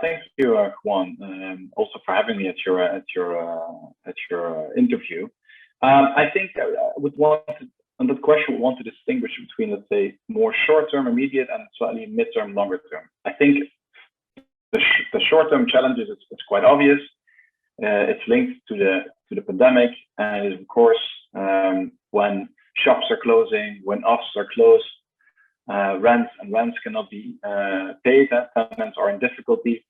Thank you, Juan, also for having me at your interview. I think would want to, on that question, we want to distinguish between, let's say, more short-term, immediate, and slightly mid-term, longer term. I think the short-term challenges, it's quite obvious. It's linked to the pandemic, and of course, when shops are closing, when offices are closed, rents cannot be paid, tenants are in difficulty.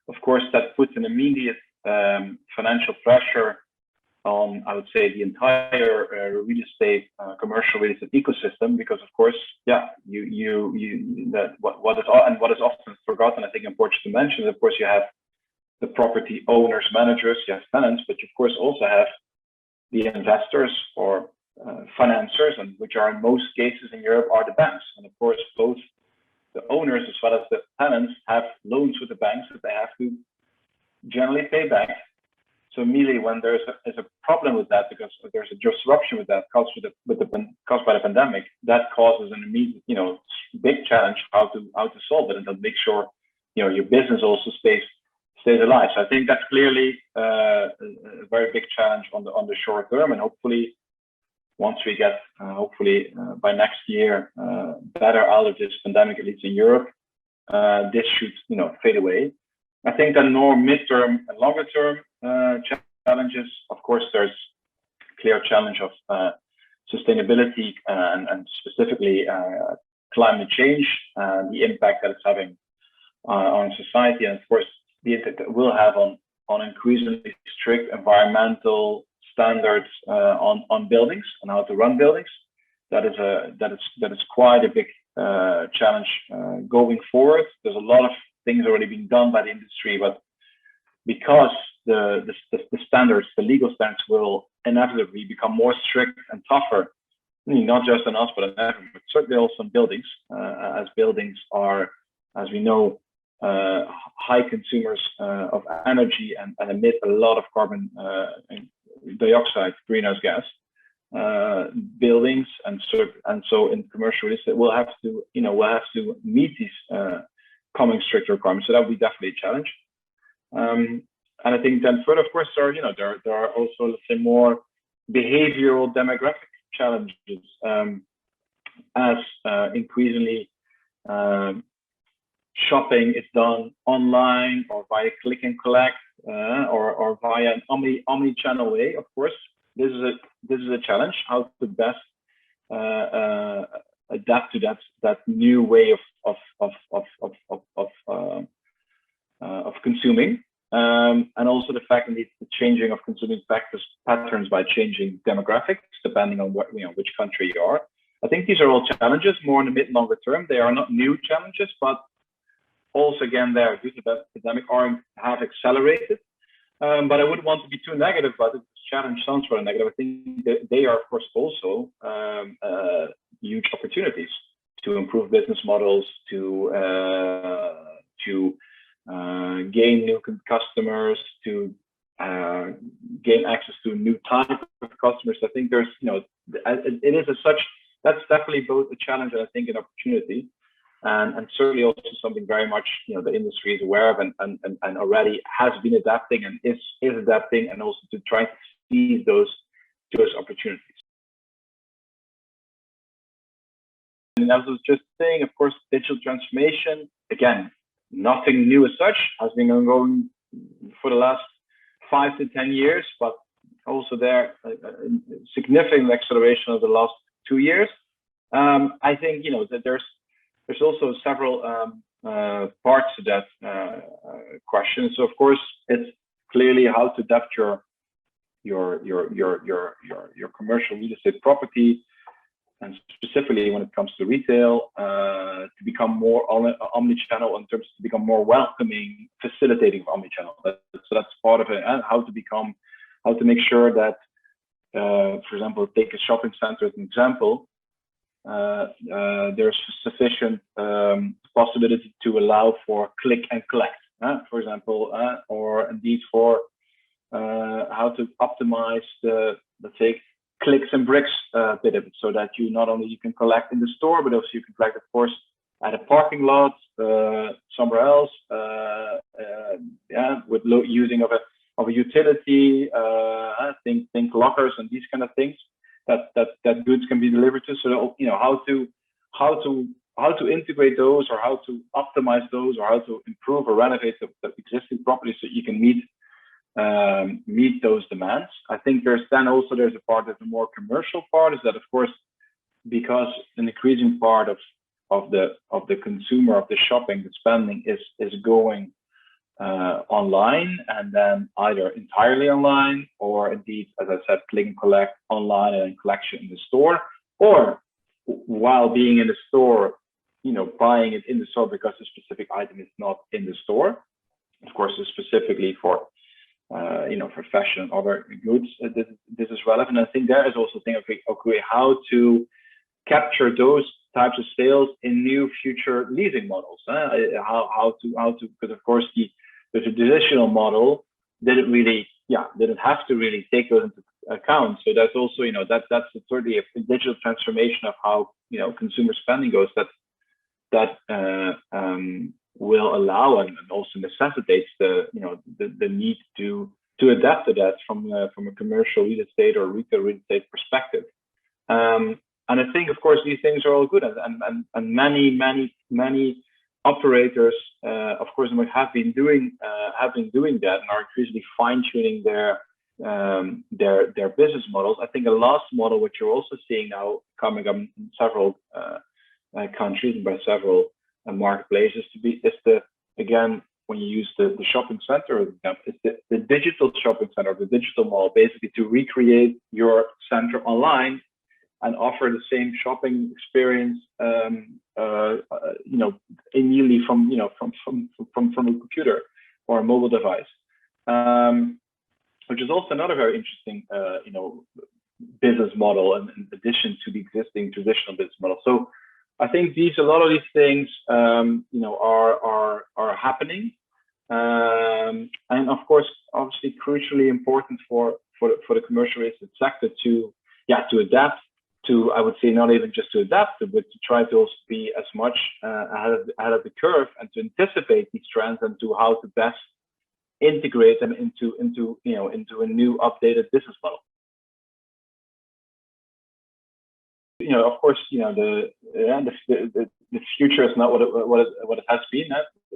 Of course, that puts an immediate financial pressure on, I would say, the entire real estate, commercial real estate ecosystem, because of course, yeah, what is often forgotten, I think, important to mention, is of course you have the property owners, managers, you have tenants, but you of course also have the investors or financiers, and which are in most cases in Europe are the banks. And of course, both the owners as well as the tenants have loans with the banks that they have to generally pay back. So immediately when there's a problem with that, because there's a disruption with that caused by the pandemic, that causes an immediate, big challenge how to solve it and to make sure, your business also stays alive. So I think that's clearly a very big challenge on the short term, and hopefully once we get, by next year, better out of this pandemic, at least in Europe, this should, fade away. I think the more midterm and longer term challenges, of course, there's clear challenge of sustainability and specifically climate change, the impact that it's having on society, and of course the impact that will have on increasingly strict environmental standards on buildings and how to run buildings. That is quite a big challenge going forward. There's a lot of things already being done by the industry, but because the standards, the legal standards, will inevitably become more strict and tougher, not just on us, but on everyone, but certainly also on buildings, as buildings are, as we know, high consumers of energy and emit a lot of carbon dioxide, greenhouse gas. Buildings and so in commercial real estate, we'll have to meet these coming stricter requirements. So that will be definitely a challenge. And I think then further, of course, there are also, let's say, more behavioral demographic challenges, as increasingly shopping is done online or via click and collect, or via an omni-channel way. Of course, this is a challenge, how to best adapt to that new way of consuming, and also the fact that the changing of consuming patterns by changing demographics depending on which country you are. I think these are all challenges more in the mid longer term. They are not new challenges, but also again, they are due to the pandemic have accelerated. But I wouldn't want to be too negative about it. Challenge sounds very negative. I think they are, of course, also huge opportunities to improve business models, to gain new customers, to gain access to new type of customers. I think there's, it is as such, that's definitely both a challenge and I think an opportunity. And certainly also something very much the industry is aware of and already has been adapting and is adapting, and also to try to seize those opportunities. And as I was just saying, of course, digital transformation, again, nothing new as such, has been ongoing for the last 5 to 10 years, but also there significant acceleration of the last 2 years. I think that there's also several parts to that question. So of course, it's clearly how to adapt your commercial real estate property, and specifically when it comes to retail, to become more omni-channel in terms to become more welcoming, facilitating omni-channel. So that's part of it, and how to make sure that, for example, take a shopping center as an example. There's sufficient possibility to allow for click and collect, for example, or indeed for how to optimize the, let's say, clicks and bricks bit of it, so that you not only you can collect in the store, but also you can collect, of course, at a parking lot, somewhere else, with low using of a utility, think lockers and these kind of things that goods can be delivered to. So how to integrate those, or how to optimize those, or how to improve or renovate the existing properties so you can meet those demands. I think there's a part that's a more commercial part, is that of course, because an increasing part of the consumer, of the shopping, the spending is going online, and then either entirely online, or indeed, as I said, click and collect online and collection in the store, or while being in the store, buying it in the store because the specific item is not in the store. Of course, specifically for for fashion and other goods, this is relevant. I think there is also a thing of okay, how to capture those types of sales in new future leasing models. How to, because of course the traditional model didn't have to really take those into account. So that's also, that's certainly a digital transformation of how, consumer spending goes, that will allow and also necessitates the need to adapt to that from a commercial real estate or retail real estate perspective. And I think, of course, these things are all good, and many operators, of course, have been doing that, and are increasingly fine-tuning their business models. I think a last model, which you're also seeing now coming up in several countries and by several marketplaces, again, when you use the shopping center, it's the digital shopping center, the digital mall, basically to recreate your center online and offer the same shopping experience, immediately from a computer or a mobile device, which is also another very interesting, business model, in addition to the existing traditional business model. So I think a lot of these things, are happening, and of course, obviously, crucially important for the commercial real estate sector to adapt to, I would say, not even just to adapt, but to try to also be as much ahead of the curve, and to anticipate these trends, and to how to best integrate them into a new updated business model. Of course, the future is not what it has been.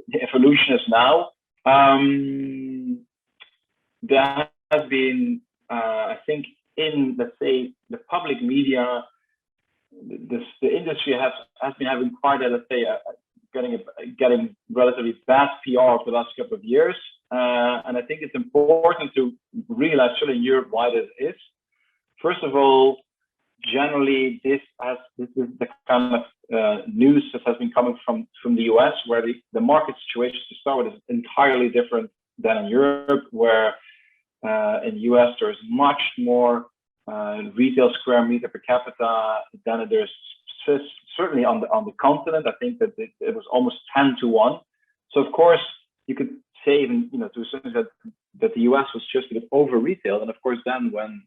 The evolution is now. There has been, I think, in, let's say, the public media, the industry has been having quite getting relatively bad PR for the last couple of years, and I think it's important to realize, certainly in Europe, why this is. First of all, generally, this is the kind of news that has been coming from the US, where the market situation, to start with, is entirely different than in Europe, where in the US there's much more retail square meter per capita than there's certainly on the continent. I think that it was almost 10-1. So of course you could say, even to a certain extent, that the US was just a bit over retailed, and of course then when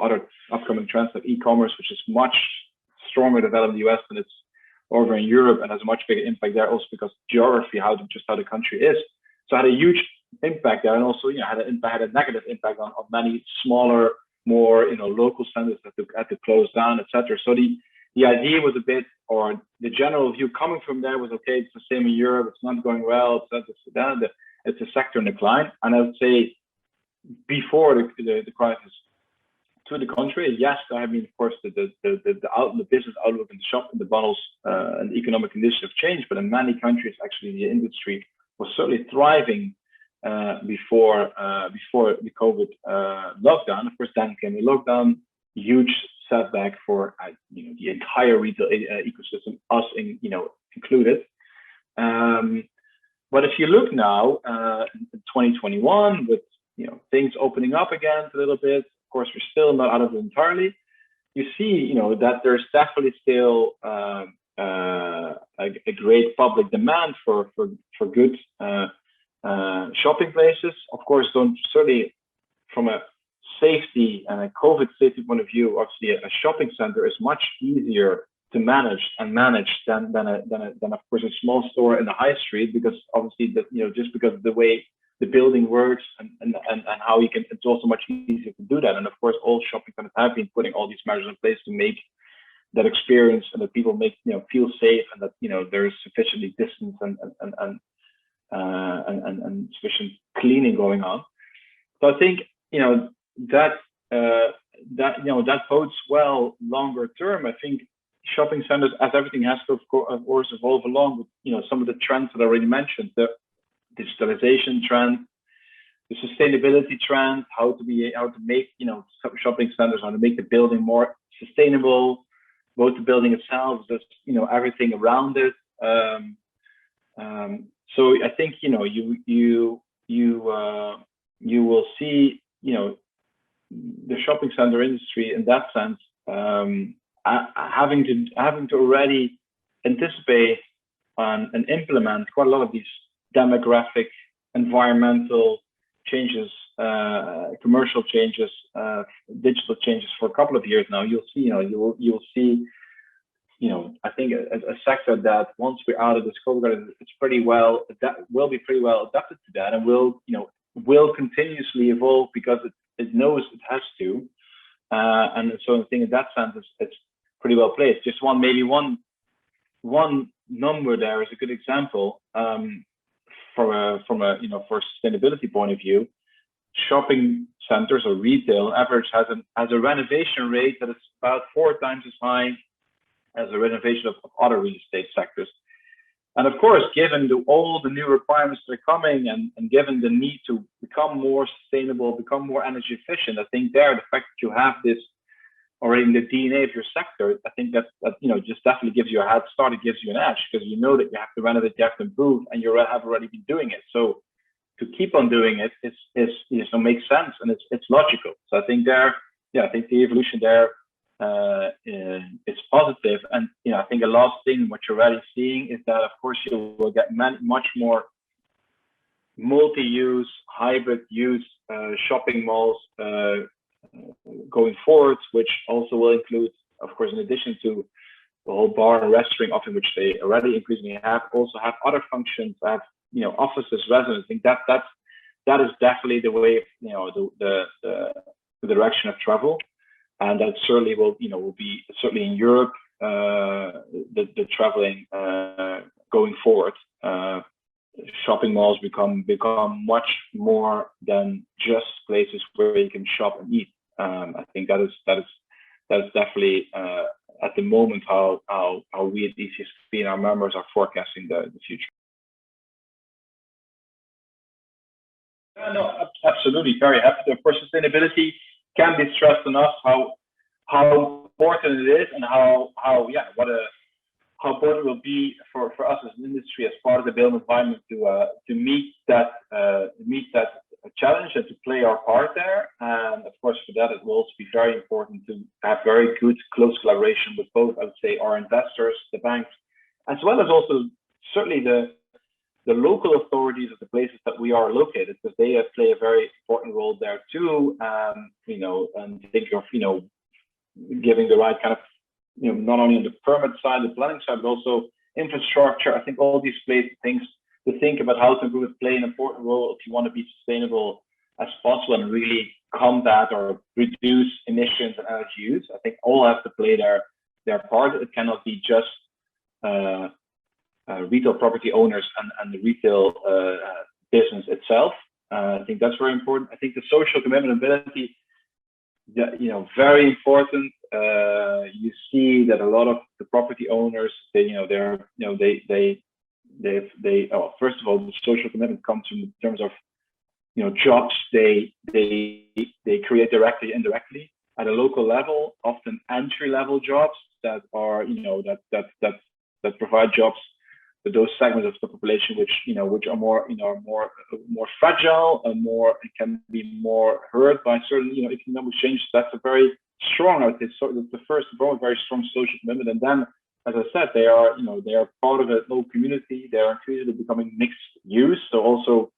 other upcoming trends like e-commerce, which is much stronger developed in the US than it's over in Europe, and has a much bigger impact there, also because geography, how the country is. So it had a huge impact there, and also had a negative impact on many smaller, more local centers that had to close down, etc. So the idea was a bit, or the general view coming from there was, okay, it's the same in Europe, it's not going well, it's a sector in decline. And I would say before the crisis, to the contrary, yes, I mean, of course, the business outlook and the shop and the bottles and the economic conditions have changed, but in many countries, actually, the industry was certainly thriving before the COVID lockdown. Of course, then came the lockdown, huge setback for the entire retail ecosystem, us included. But if you look now in 2021, with things opening up again a little bit, of course, we're still not out of it entirely. You see, that there's definitely still a great public demand for good shopping places. Of course, certainly from a safety and a COVID safety point of view, obviously a shopping center is much easier manage than of course a small store in the high street, because obviously just because of the way the building works and how you can, it's also much easier to do that. And of course all shopping centers have been putting all these measures in place to make that experience and that people feel safe, and that there is sufficiently distance and sufficient cleaning going on. So I think that bodes well longer term. I think shopping centers, as everything, has to of course evolve along with some of the trends that I already mentioned, the digitalization trend, the sustainability trend, how to make shopping centers, how to make the building more sustainable, both the building itself, just everything around it. So I think you will see the shopping center industry in that sense having to already anticipate and implement quite a lot of these demographic, environmental changes, commercial changes, digital changes for a couple of years now. You'll see I think a sector that once we're out of this COVID, it's will be pretty well adapted to that, and will continuously evolve because it knows it has to. And so I think in that sense, it's pretty well placed. Just one number there is a good example from a sustainability point of view. Shopping centers or retail on average has a renovation rate that is about 4 times as high as the renovation of other real estate sectors. And of course, given all the new requirements that are coming, and given the need to become more sustainable, become more energy efficient, I think the fact that you have this already in the DNA of your sector, I think that just definitely gives you a head start. It gives you an edge, because you know that you have to renovate, you have to improve, and you have already been doing it. So to keep on doing it makes sense, and it's logical. So I think I think the evolution there is positive. And I think a last thing what you're already seeing is that of course you will get much more multi-use, hybrid use shopping malls going forward, which also will include, of course, in addition to the whole bar and restaurant offering, which they already increasingly have, also have other functions, have offices, residents. I think that is definitely the way, the direction of travel, and that certainly will be certainly in Europe the traveling going forward. Shopping malls become much more than just places where you can shop and eat. I think that is definitely at the moment how we at ECSP and our members are forecasting the future. No, absolutely, very happy. Of course, sustainability can be stressed enough how important it is, and how important it will be for us as an industry, as part of the built environment, to meet that challenge and to play our part there. And of course, for that, it will also be very important to have very good close collaboration with both, I would say, our investors, the banks, as well as also certainly the local authorities of the places that we are located, because they play a very important role there too. And think of giving the right kind of not only on the permit side, the planning side, but also infrastructure. I think all these things to think about how to improve it play an important role if you want to be sustainable as possible and really combat or reduce emissions and energy use. I think all have to play their part. It cannot be just retail property owners and the retail business itself. I think that's very important. I think the social commitment ability, very important. You see that a lot of the property owners, first of all, the social commitment comes in terms of jobs they create directly, indirectly at a local level, often entry-level jobs that are that provide jobs to those segments of the population which are more fragile and can be more hurt by certain economic changes. That's a very strong, I would say, so the first very strong social commitment. And then, as I said, they are part of a local community. They are increasingly becoming mixed use, so also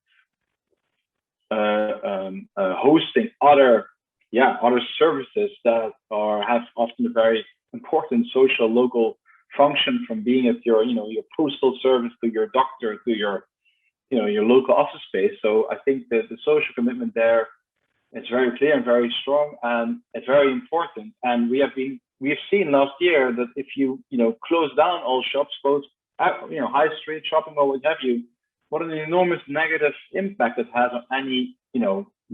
hosting other services that have often a very important social local function from being at your, your postal service to your doctor to your, your local office space. So I think that the social commitment there is very clear and very strong, and it's very important. And we've seen last year that if you, close down all shops, both high street shopping or what have you, what an enormous negative impact it has on any,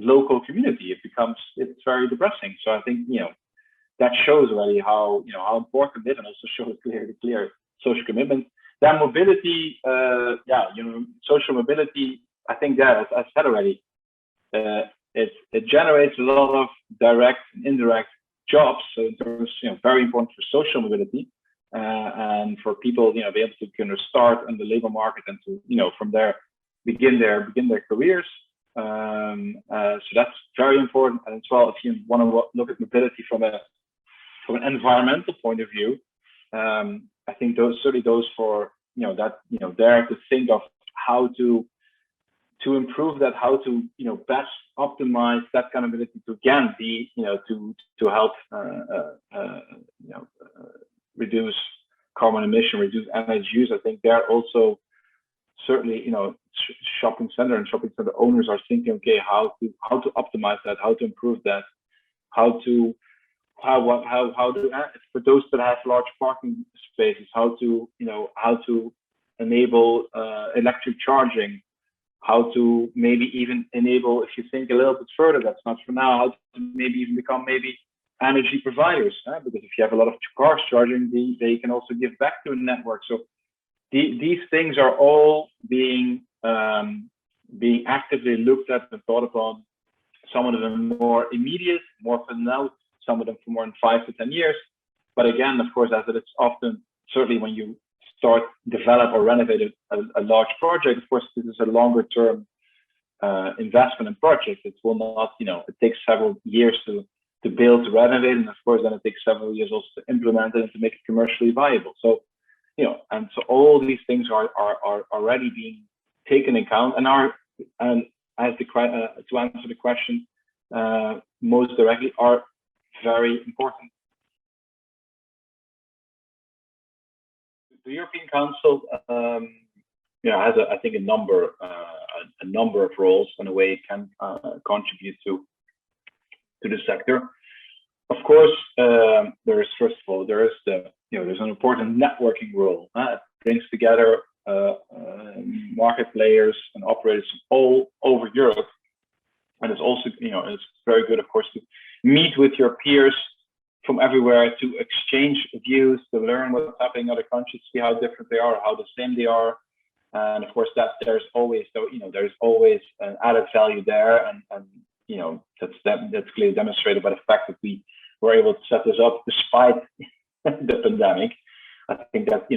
local community. It's very depressing. So I think, that shows already how, how important it is, and also shows clear social commitment. Then mobility, social mobility, I think that, as I said already, it generates a lot of direct and indirect jobs. So in terms, very important for social mobility, and for people, be able to kind of start in the labor market and to, from there begin their careers. So that's very important. And as well, if you want to look at mobility from an environmental point of view, I think those certainly goes for, there to think of how to improve that, how to, best optimize that kind of ability to again be, to help, reduce carbon emission, reduce energy use. I think there also certainly, shopping center owners are thinking, okay, how to optimize that, how to improve that, how to for those that have large parking spaces, how to enable electric charging, how to maybe even enable, if you think a little bit further, that's not for now, how to maybe even become energy providers, because if you have a lot of cars charging, they can also give back to the network. So these things are all being actively looked at and thought upon. Some of them more immediate, more for now, some of them for more than 5 to 10 years. But again, of course, as it's often, certainly when you start, develop or renovate a large project, of course, this is a longer term investment and project. It will not, it takes several years to build, to renovate, and of course, then it takes several years also to implement it and to make it commercially viable. So, and so all these things are already being taken into account and as to answer the question most directly, are very important. The European Council, has I think a number of roles in a way it can contribute to the sector. Of course, there is there's an important networking role. It brings together market players and operators all over Europe, and it's also it's very good, of course, to meet with your peers from everywhere, to exchange views, to learn what's happening in other countries, see how different they are, how the same they are. And of course, that there's always an added value there, and that's clearly demonstrated by the fact that we were able to set this up despite the pandemic. I think that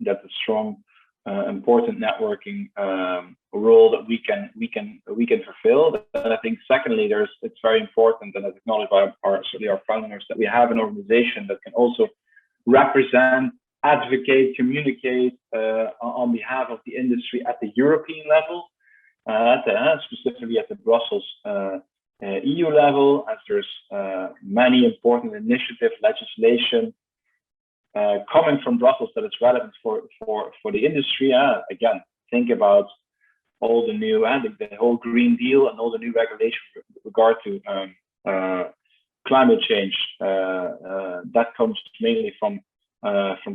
that's a strong, important networking role that we can fulfill. And I think secondly, it's very important, and as acknowledged by certainly our founders, that we have an organization that can also represent, advocate, communicate on behalf of the industry at the European level, specifically at the Brussels EU level, as there's many important initiatives, legislation coming from Brussels that is relevant for the industry. Again, think about all the new the whole Green Deal and all the new regulations with regard to climate change. That comes mainly from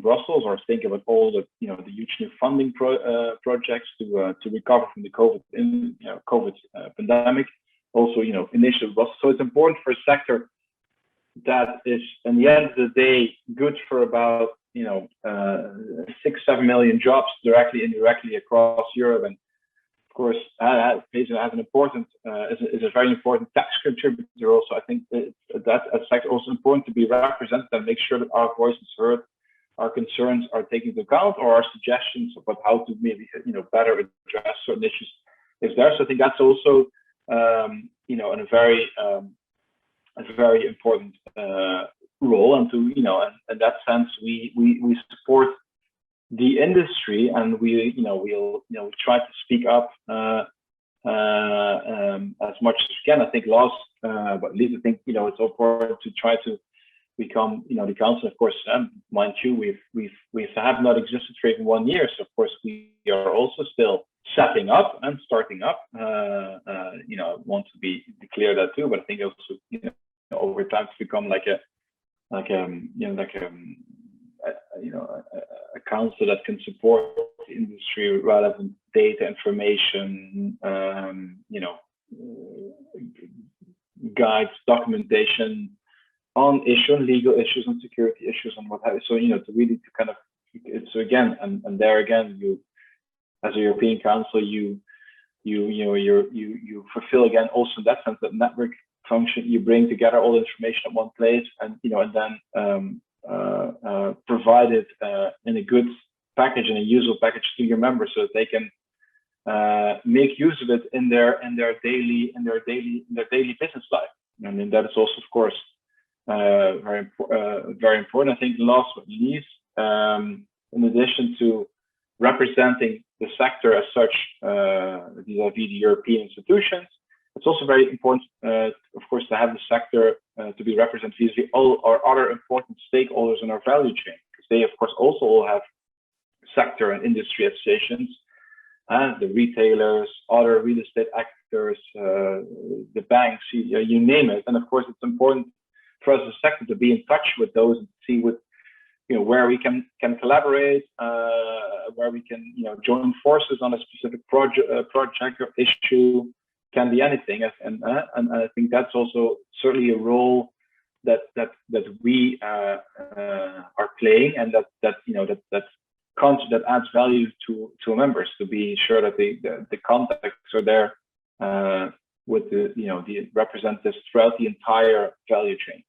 Brussels. Or think about all the the huge new funding projects to recover from the COVID pandemic. Also, initial Brussels. So it's important for a sector that is, in the end of the day, good for about 6-7 million jobs directly, indirectly across Europe, and of course has an important is a very important tax contributor. Also, I think that sector also important to be represented and make sure that our voice is heard, our concerns are taken into account, or our suggestions about how to maybe better address certain issues is there. So I think that's also a very important role, and to in that sense we support the industry, and we'll try to speak up as much as we can. I think but at least I think it's important to try to become, the council, of course, mind you, we have not existed for even 1 year. So of course we are also still setting up and starting up. I want to be clear that too, but I think also, over time to become like a council that can support industry relevant data, information, guides, documentation on legal issues and security issues and what have you. So, to really to kind of, it's again, and there again, you as a European Council, you fulfill again also in that sense that network function. You bring together all the information at one place, and then provide it in a good package, in a usable package to your members, so that they can make use of it in their daily business life. And that is also, of course, very important. I think last but not least, in addition to representing the sector as such vis-a-vis the European institutions, it's also very important, of course, to have the sector to be represented vis-a-vis all our other important stakeholders in our value chain, because they, of course, also all have sector and industry associations, the retailers, other real estate actors, the banks, you name it. And of course, it's important for us as a sector to be in touch with those and see where we can collaborate, where we can join forces on a specific project or issue. Can be anything, and I think that's also certainly a role that we are playing, and that adds value to members, to be sure that the contacts are there with the representatives throughout the entire value chain.